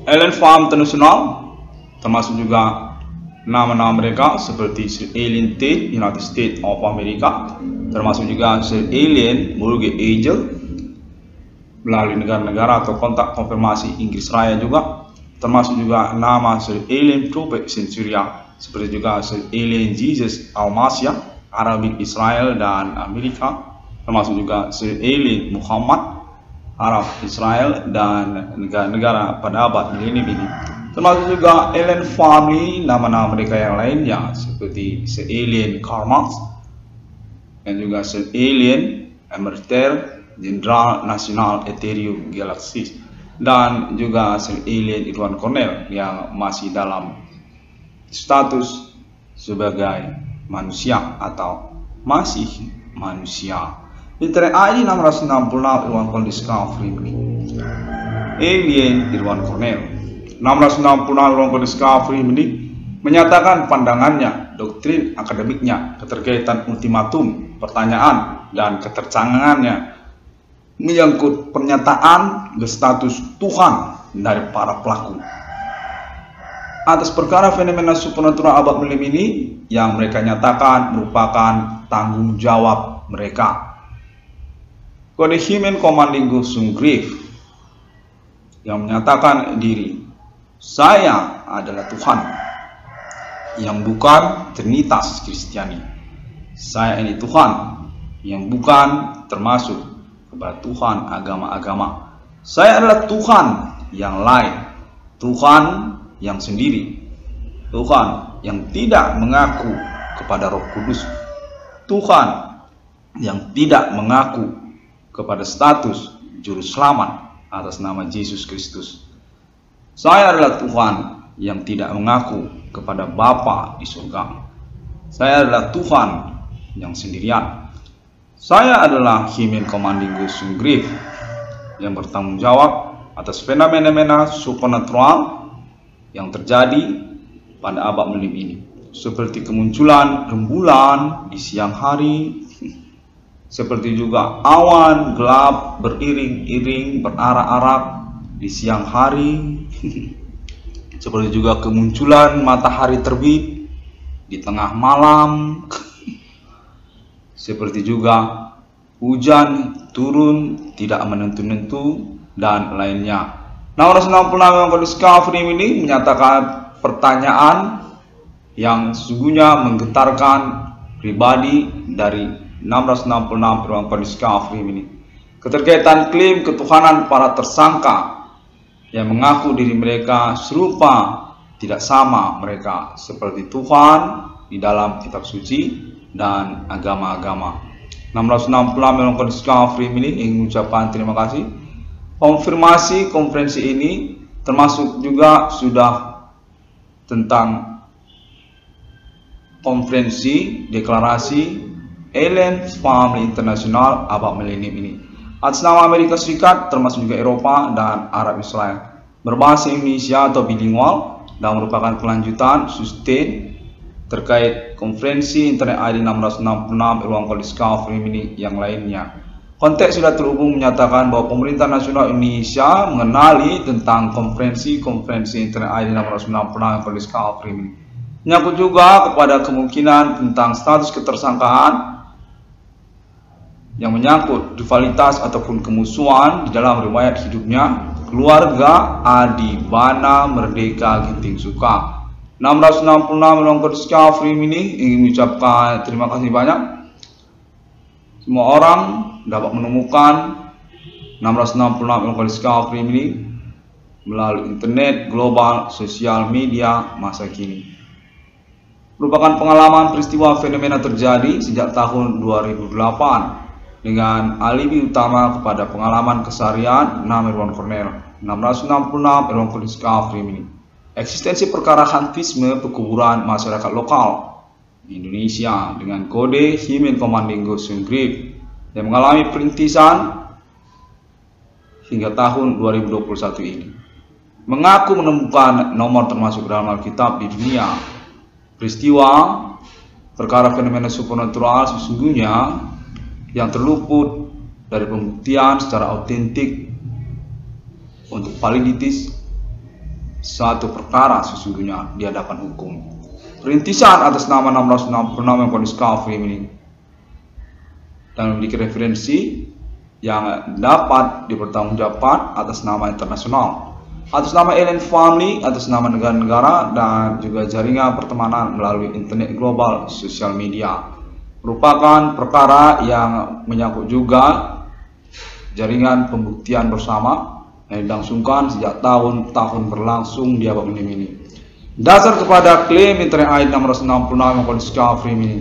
Alien farm internasional termasuk juga nama-nama mereka seperti Sir Alien Tate, United States of America, termasuk juga Sir Alien Burger Angel melalui negara-negara atau kontak konfirmasi Inggris Raya juga, termasuk juga nama Sir Alien Prophet Centuria seperti juga Sir Alien Jesus Almasya, Arabik Israel dan Amerika, termasuk juga Sir Alien Muhammad, Arab Israel dan negara-negara pada abad milenium ini, termasuk juga alien family nama-nama mereka yang lainnya seperti Sir Alien Karmax dan juga Sir Alien Emerter Jenderal Nasional Ethereum Galaxy dan juga Sir Alien Edward Cornell yang masih dalam status sebagai manusia atau masih manusia. Internet ID 666 Ruang Kodiska Frimini. Alien Edward Cornell 666 Ruang Kodiska Frimini menyatakan pandangannya, doktrin akademiknya, keterkaitan ultimatum, pertanyaan dan ketercangangannya menyangkut pernyataan berstatus Tuhan dari para pelaku atas perkara fenomena supernatural abad milim ini yang mereka nyatakan merupakan tanggung jawab mereka. Kode Himen Komandingo Sunggrif yang menyatakan diri, saya adalah Tuhan yang bukan Trinitas Kristiani. Saya ini Tuhan yang bukan termasuk kepada Tuhan agama-agama. Saya adalah Tuhan yang lain, Tuhan yang sendiri, Tuhan yang tidak mengaku kepada Roh Kudus, Tuhan yang tidak mengaku kepada status juru selamat atas nama Yesus Kristus. Saya adalah Tuhan yang tidak mengaku kepada Bapa di surga. Saya adalah Tuhan yang sendirian. Saya adalah Himen Komandingo Sunggrif yang bertanggung jawab atas fenomena supernatural yang terjadi pada abad milim ini, seperti kemunculan rembulan di siang hari, seperti juga awan gelap beriring-iring berarak-arak di siang hari, seperti juga kemunculan matahari terbit di tengah malam, seperti juga hujan turun tidak menentu-nentu dan lainnya. 666 Melancong Discovery ini menyatakan pertanyaan yang sesungguhnya menggetarkan pribadi dari 666 Melancong Discovery ini. Keterkaitan klaim ketuhanan para tersangka yang mengaku diri mereka serupa tidak sama mereka seperti Tuhan di dalam kitab suci dan agama-agama. 666 Melancong Discovery ini ingin mengucapkan terima kasih. Konfirmasi konferensi ini termasuk juga sudah tentang konferensi deklarasi Alien Family International abad milenium ini atas nama Amerika Serikat, termasuk juga Eropa dan Arab Israel, berbahasa Indonesia atau bilingual, dan merupakan kelanjutan sustain terkait konferensi Internet ID 666 Melancong Discovery ini yang lainnya. Konteks sudah terhubung menyatakan bahwa pemerintah nasional Indonesia mengenali tentang konferensi Internet ID 666 Melancong Discovery ini. Menyangkut juga kepada kemungkinan tentang status ketersangkaan yang menyangkut rivalitas ataupun kemusuhan di dalam riwayat hidupnya keluarga Adi Bana Merdeka Ginting Suka. 666 Melancong Discovery ini ingin mengucapkan terima kasih banyak. Semua orang dapat menemukan 666 Melancong Discovery ini melalui internet, global, sosial media masa kini. Merupakan pengalaman peristiwa fenomena terjadi sejak tahun 2008 dengan alibi utama kepada pengalaman keseharian Irwan Cornell. 666 Melancong Discovery ini. Eksistensi perkara hantisme pekuburan masyarakat lokal di Indonesia dengan kode Human Commanding Ghost Grip yang mengalami perintisan hingga tahun 2021 ini. Mengaku menemukan nomor termasuk dalam Alkitab di dunia. Peristiwa perkara fenomena supernatural sesungguhnya yang terluput dari pembuktian secara autentik untuk validitas suatu perkara sesungguhnya di hadapan hukum. Perintisan atas nama 666 Melancong Discovery ini dan memiliki referensi yang dapat dipertanggungjawabkan atas nama internasional, atas nama Alien Family, atas nama negara-negara, dan juga jaringan pertemanan melalui internet global, sosial media. Merupakan perkara yang menyangkut juga jaringan pembuktian bersama yang dilangsungkan sejak tahun-tahun berlangsung di abad milenium ini. Dasar kepada klaim Internet ID 666 Melancong Discovery ini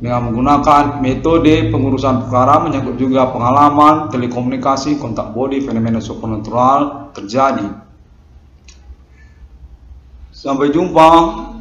dengan menggunakan metode pengurusan perkara menyangkut juga pengalaman telekomunikasi kontak body fenomena supernatural terjadi. Sampai jumpa.